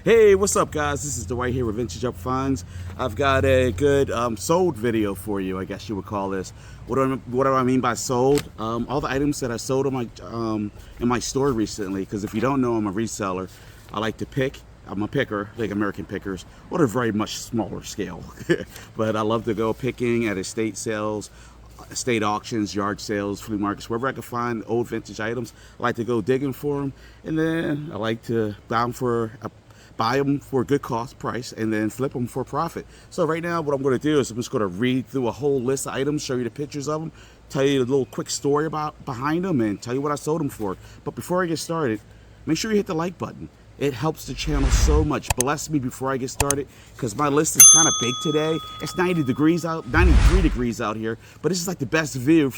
Hey, what's up, guys? This is Dwight here with Vintage Up Finds. I've got a good sold video for you, I guess you would call this. What do I mean by sold? All the items that I sold in my store recently, because if you don't know, I'm a reseller. I like to pick. I'm a picker, like American pickers, on a very much smaller scale. But I love to go picking at estate sales, estate auctions, yard sales, flea markets, wherever I can find old vintage items. I like to go digging for them, and then I like to buy them for a good cost price and then flip them for profit. So right now what I'm going to do is I'm just going to read through a whole list of items, show you the pictures of them, tell you a little quick story behind them, and tell you what I sold them for. But before I get started, make sure you hit the like button. It helps the channel so much. Bless me before I get started, because my list is kind of big today. It's 93 degrees out here, but this is like the best view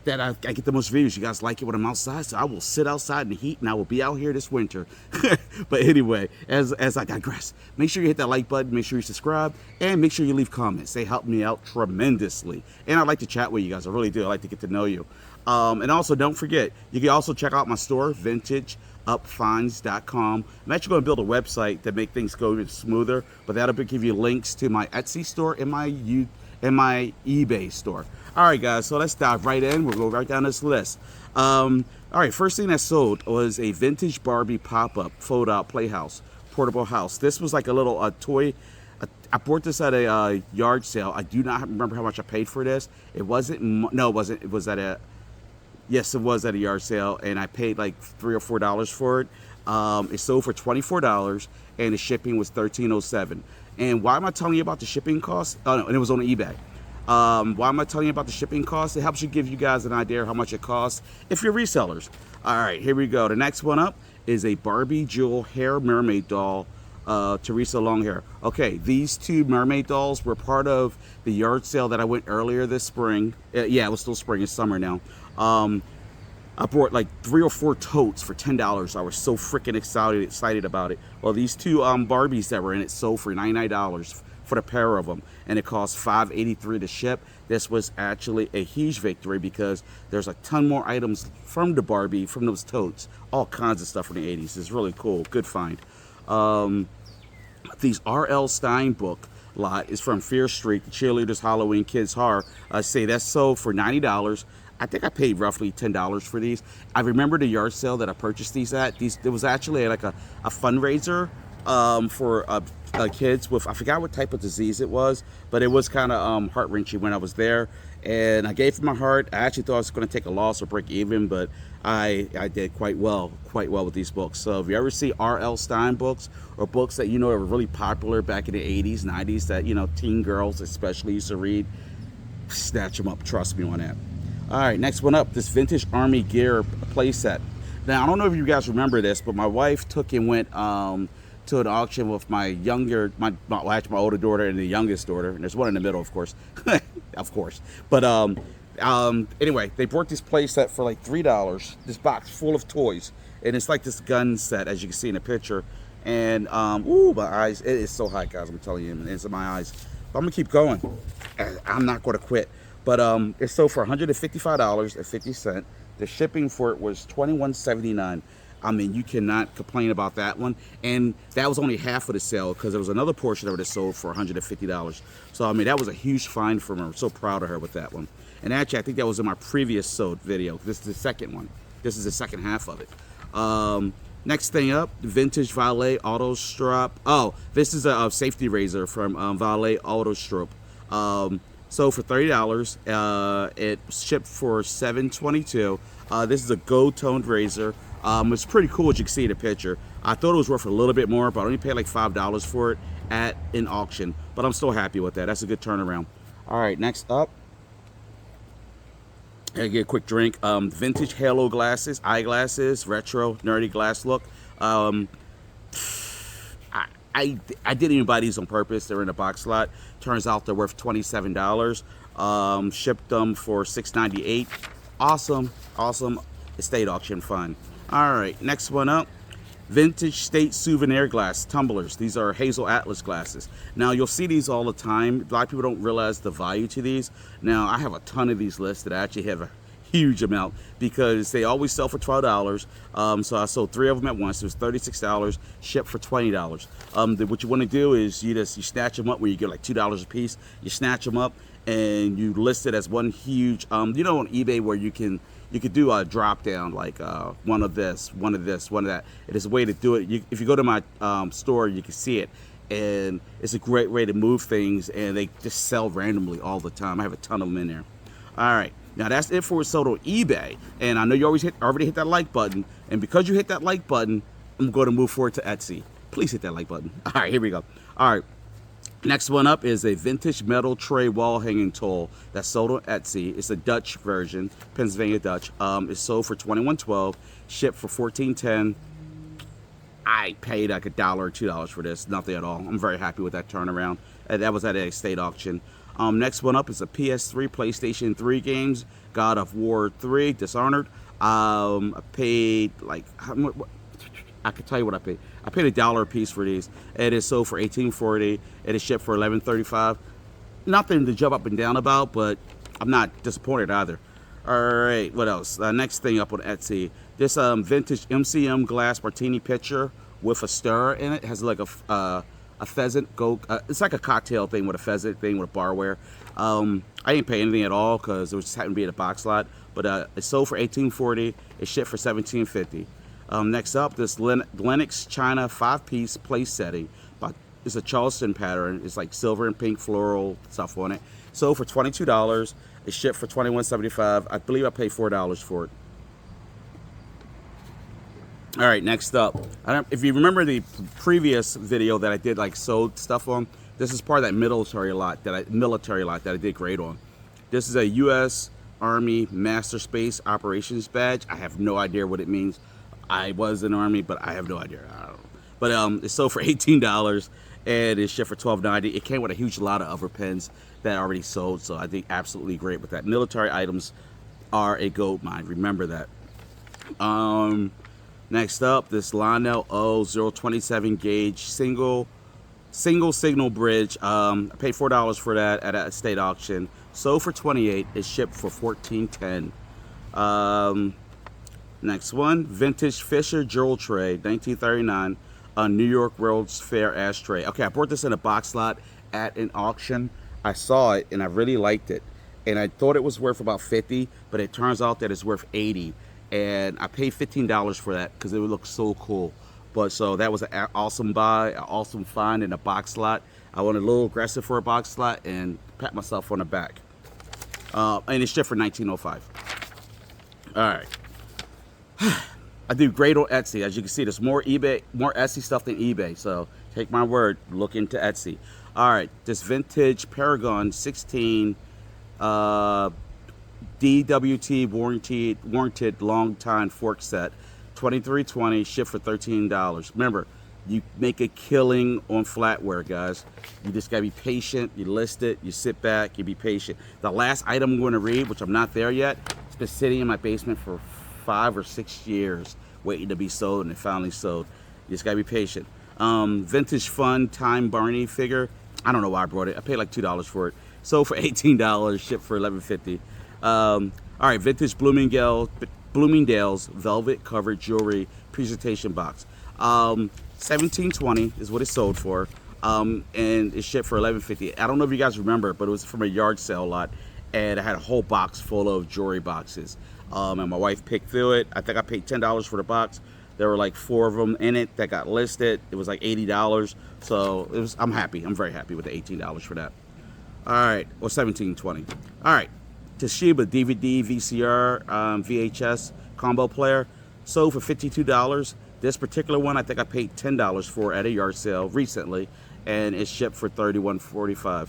that I get the most views. You guys like it when I'm outside, so I will sit outside in the heat, and I will be out here this winter. But anyway, as I digress, make sure you hit that like button, make sure you subscribe, and make sure you leave comments. They help me out tremendously. And I like to chat with you guys. I really do. I like to get to know you. And also, don't forget, you can also check out my store, vintageupfinds.com. I'm actually going to build a website to make things go even smoother, but that'll give you links to my Etsy store and my eBay store. All right, guys, so let's dive right in. We'll go right down this list. All right, first thing I sold was a vintage Barbie pop-up fold-out playhouse, portable house. This was like a little toy. I bought this at a yard sale. I do not remember how much I paid for this. It wasn't. No, it wasn't. It was at a. Yes, it was at a yard sale, and I paid like $3 or $4 for it. It sold for $24, and the shipping was $13.07. And why am I telling you about the shipping cost? Oh no, and it was on eBay. Why am I telling you about the shipping cost? It helps you give you guys an idea of how much it costs if you're resellers. All right, here we go. The next one up is a Barbie jewel hair mermaid doll, Teresa long hair. Okay, these two mermaid dolls were part of the yard sale that I went earlier this spring. Yeah, it was still spring. It's summer now. I bought like 3 or 4 totes for $10. I was so freaking excited about it. Well, these two Barbies that were in it sold for $99 for the pair of them, and it cost $5.83 to ship. This was actually a huge victory because there's a ton more items from the Barbie, from those totes, all kinds of stuff from the 80s. It's really cool. Good find. These R.L. Stein book lot is from Fear Street, the Cheerleaders Halloween Kids Horror. I say that's sold for $90. I think I paid roughly $10 for these. I remember the yard sale that I purchased these at. It was actually like a fundraiser for kids with, I forgot what type of disease it was, but it was kind of heart-wrenching when I was there. And I gave them my heart. I actually thought I was going to take a loss or break even, but I did quite well with these books. So if you ever see R.L. Stein books, or books that were really popular back in the 80s, 90s, that teen girls especially used to read, snatch them up. Trust me on that. All right, next one up, this vintage Army gear playset. Now, I don't know if you guys remember this, but my wife took and went to an auction with my older daughter and the youngest daughter, and there's one in the middle, of course. Of course. But anyway, they bought this playset for like $3, this box full of toys, and it's like this gun set, as you can see in the picture. And ooh, my eyes, it is so hot, guys, I'm telling you, it's in my eyes. But I'm gonna keep going. I'm not gonna quit. But it sold for $155.50. The shipping for it was $21.79. I mean, you cannot complain about that one. And that was only half of the sale, because there was another portion of it that sold for $150. So, I mean, that was a huge find for her. I'm so proud of her with that one. And actually, I think that was in my previous sold video. This is the second one. This is the second half of it. Next thing up, vintage Valet Auto Strap. Oh, this is a safety razor from Valet Auto Strap. So for $30, it shipped for $7.22. This is a gold toned razor. It's pretty cool, as you can see in the picture. I thought it was worth a little bit more, but I only paid like $5 for it at an auction. But I'm still happy with that. That's a good turnaround. All right, next up, I get a quick drink. Vintage halo glasses, eyeglasses, retro nerdy glass look. I didn't even buy these on purpose. They're in a box lot. Turns out they're worth $27. Shipped them for $6.98. Awesome estate auction fun. All right, next one up. Vintage state souvenir glass tumblers. These are Hazel Atlas glasses. Now, you'll see these all the time. A lot of people don't realize the value to these. Now, I have a ton of these listed. I actually have a huge amount because they always sell for $12. So I sold 3 of them at once. It was $36, shipped for $20. What you want to do is you snatch them up where you get like $2 a piece. You snatch them up and you list it as one huge. On eBay where you can do a drop down like one of this, one of this, one of that. It is a way to do it. If you go to my store, you can see it. And it's a great way to move things, and they just sell randomly all the time. I have a ton of them in there. All right, now that's it for what's sold on eBay. And I know you already hit that like button, and because you hit that like button, I'm going to move forward to Etsy. Please hit that like button. All right, here we go. All right, next one up is a vintage metal tray wall hanging tool that's sold on Etsy. It's a Dutch version, Pennsylvania Dutch. It's sold for $21.12, shipped for $14.10. I paid like $1 or $2 for this, nothing at all. I'm very happy with that turnaround. That was at a state auction. Next one up is a PS3, PlayStation 3 games, God of War 3, Dishonored. I paid like, I can tell you what I paid. I paid $1 a piece for these. It is sold for $18.40. It is shipped for $11.35. Nothing to jump up and down about, but I'm not disappointed either. All right, what else? Next thing up on Etsy. This vintage MCM glass martini pitcher with a stir in it. It has like a pheasant it's like a cocktail thing with a pheasant thing with a barware. I didn't pay anything at all because it was just happened to be in a box lot. But it's sold for $18.40. It's shipped for $17.50. Next up, this Lennox China 5-piece place setting. It's a Charleston pattern. It's like silver and pink floral stuff on it. Sold for $22. It's shipped for $21.75. I believe I paid $4 for it. All right, next up. If you remember the previous video that I did like sold stuff on, this is part of that military lot that I did great on. This is a U.S. Army Master Space Operations badge. I have no idea what it means. I was in the Army, but I have no idea. I don't know. But it's sold for $18 and it's shipped for $12.90. It came with a huge lot of other pens that already sold, so I think absolutely great with that. Military items are a gold mine. Remember that. Next up, this Lionel O 027 gauge single signal bridge. I paid $4 for that at a state auction. Sold for $28. It's shipped for $14.10. Next one, vintage Fisher jewel tray, 1939, New York World's Fair ashtray. Okay, I bought this in a box lot at an auction. I saw it and I really liked it, and I thought it was worth about $50, but it turns out that it's worth $80. And I paid $15 for that because it would look so cool. But so that was an awesome buy, an awesome find in a box lot. I went a little aggressive for a box lot and pat myself on the back. And it's shipped for $19.05. All right. I do great on Etsy. As you can see, there's more Etsy stuff than eBay. So take my word, look into Etsy. All right, this vintage Paragon 16 DWT warranted long time fork set, $23.20, shipped for $13. Remember, you make a killing on flatware, guys. You just gotta be patient. You list it, you sit back, you be patient. The last item I'm going to read, which I'm not there yet, it's been sitting in my basement for 5 or 6 years waiting to be sold, and it finally sold. You just gotta be patient. Vintage Fun Time Barney figure. I don't know why I brought it. I paid like $2 for it. Sold for $18, shipped for $11.50. All right, vintage Bloomingdale's velvet covered jewelry presentation box. $17.20 is what it sold for, and it shipped for $11.50. I don't know if you guys remember, but it was from a yard sale lot, and I had a whole box full of jewelry boxes. And my wife picked through it. I think I paid $10 for the box. There were like 4 of them in it that got listed. It was like $80. So I'm happy. I'm very happy with the $18 for that. All right, or $17.20. All right, Toshiba DVD VCR VHS combo player sold for $52. This particular one, I think I paid $10 for at a yard sale recently, and it shipped for $31.45.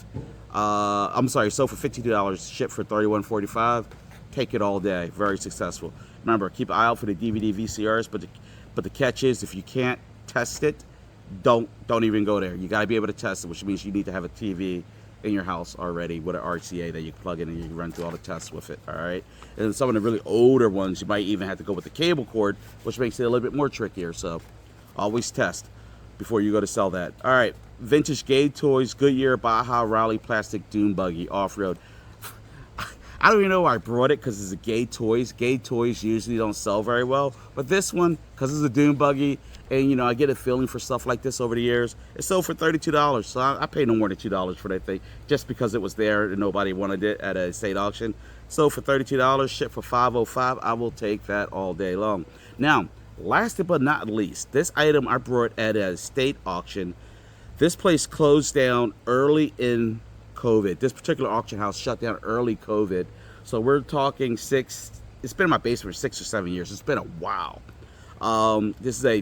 I'm sorry, sold for $52, shipped for $31.45. Take it all day. Very successful. Remember, keep an eye out for the DVD VCRs, but the catch is, if you can't test it, don't even go there. You got to be able to test it, which means you need to have a TV in your house already with an RCA that you can plug in and you can run through all the tests with it. All right. And some of the really older ones, you might even have to go with the cable cord, which makes it a little bit more trickier. So always test before you go to sell that. All right. Vintage Gay Toys Goodyear Baja Raleigh plastic dune buggy off-road. I don't even know why I brought it, because it's a gay toys. Gay toys usually don't sell very well, but this one, because it's a dune buggy, and I get a feeling for stuff like this over the years, it sold for $32. So I paid no more than $2 for that thing, just because it was there and nobody wanted it at a state auction. So for $32, shipped for $5.05, I will take that all day long. Now, last but not least, this item I brought at a state auction. This place closed down early in COVID. This particular auction house shut down early COVID. So we're talking it's been in my basement for 6 or 7 years. It's been a while. This is a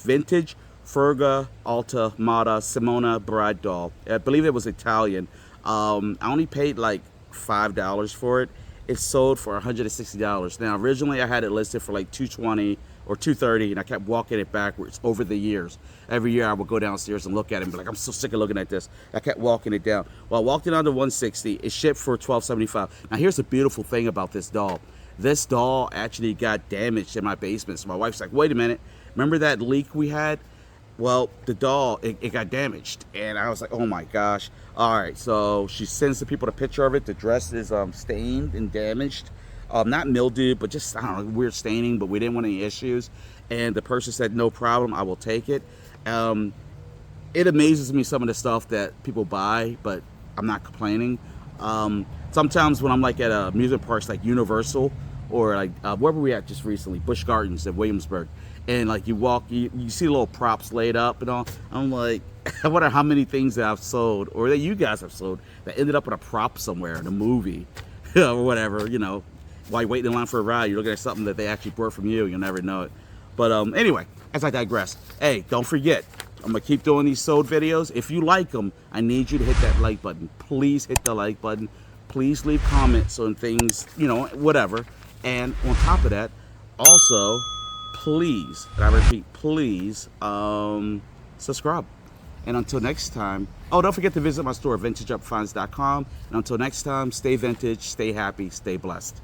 vintage Furga, Alta, Moda, Simona bride doll. I believe it was Italian. I only paid like $5 for it. It sold for $160. Now, originally I had it listed for like $220 or $230, and I kept walking it backwards over the years. Every year I would go downstairs and look at it and be like, I'm so sick of looking at this. I kept walking it down. Well, I walked it down to $160. It shipped for $12.75. Now, here's the beautiful thing about this doll. This doll actually got damaged in my basement. So my wife's like, wait a minute. Remember that leak we had? Well, the doll, it got damaged. And I was like, oh my gosh. All right, so she sends the people a picture of it. The dress is stained and damaged. Not mildew, but just, I don't know, weird staining, but we didn't want any issues. And the person said, no problem, I will take it. It amazes me, some of the stuff that people buy, but I'm not complaining. Sometimes when I'm like at amusement parks like Universal, or like where were we at just recently? Busch Gardens at Williamsburg. And like you walk, you see little props laid up and all. I'm like, I wonder how many things that I've sold, or that you guys have sold, that ended up in a prop somewhere in a movie or whatever, while you're waiting in line for a ride, you're looking at something that they actually bought from you. You'll never know it. But anyway, as I digress, hey, don't forget, I'm going to keep doing these sold videos. If you like them, I need you to hit that like button. Please hit the like button. Please leave comments on things, whatever. And on top of that, also, please, and I repeat, please, subscribe. And until next time, don't forget to visit my store, vintageupfinds.com. And until next time, stay vintage, stay happy, stay blessed.